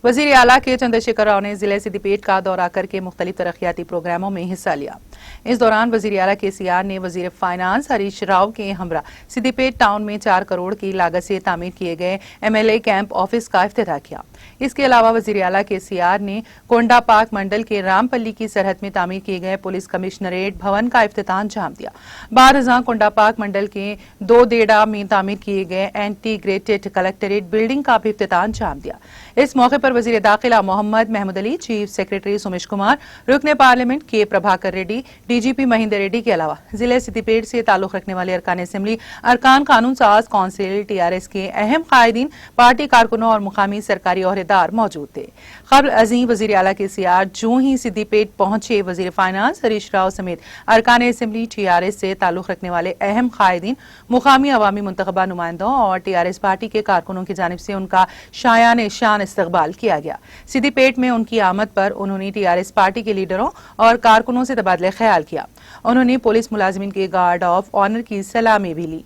وزیر اعلیٰ کے چندرشیکھر راؤ نے ضلع سدی پیٹ کا دورہ کر کے مختلف ترقیاتی پروگراموں میں حصہ لیا۔ اس دوران وزیر اعلیٰ کے سی آر نے وزیر فائنانس ہریش راؤ کے ہمراہ سدی پیٹ ٹاؤن میں 4 کروڑ کی لاگت سے تعمیر کیے گئے MLA کیمپ آفس کا افتتاح کیا۔ اس کے علاوہ وزیر اعلیٰ کے سی آر نے کونڈا پاک منڈل کے رام پلی کی سرحد میں تعمیر کیے گئے پولیس کمشنریٹ بھون کا افتتاح انجام دیا۔ بعد ازاں کونڈا پاک منڈل کے دودیڑا میں تعمیر کیے گئے انٹیگریٹڈ کلکٹریٹ بلڈنگ کا بھی افتتاح انجام دیا۔ اس موقع پر وزیر داخلہ محمد محمود علی، چیف سیکریٹری سومیش کمار، رکن پارلیمنٹ کے Prabhakar ready, DGP Mahendra ready کے علاوہ ضلع سدی پیٹ سے تعلق رکھنے والے ارکان اسمبلی، ارکان قانون ساز کونسل، TRS کے اہم قائدین، پارٹی کارکنوں اور مقامی سرکاری عہدیدار موجود تھے۔ قبل ازیں وزیر اعلیٰ کے سی آر جو ہی سدی پیٹ پہنچے، وزیر فائنانس ہریش راؤ سمیت ارکان اسمبلی، TRS سے تعلق رکھنے والے اہم قائدین، مقامی عوامی منتخبہ نمائندوں اور TRS پارٹی کے کارکنوں کی جانب سے ان کا شایان شان استقبال کیا گیا۔ سدی پیٹ میں ان کی آمد پر انہوں نے TRS پارٹی کے لیڈروں اور کارکنوں سے تبادلہ خیال کیا۔ انہوں نے پولیس ملازمین کے گارڈ آف آنر کی سلامی بھی لی۔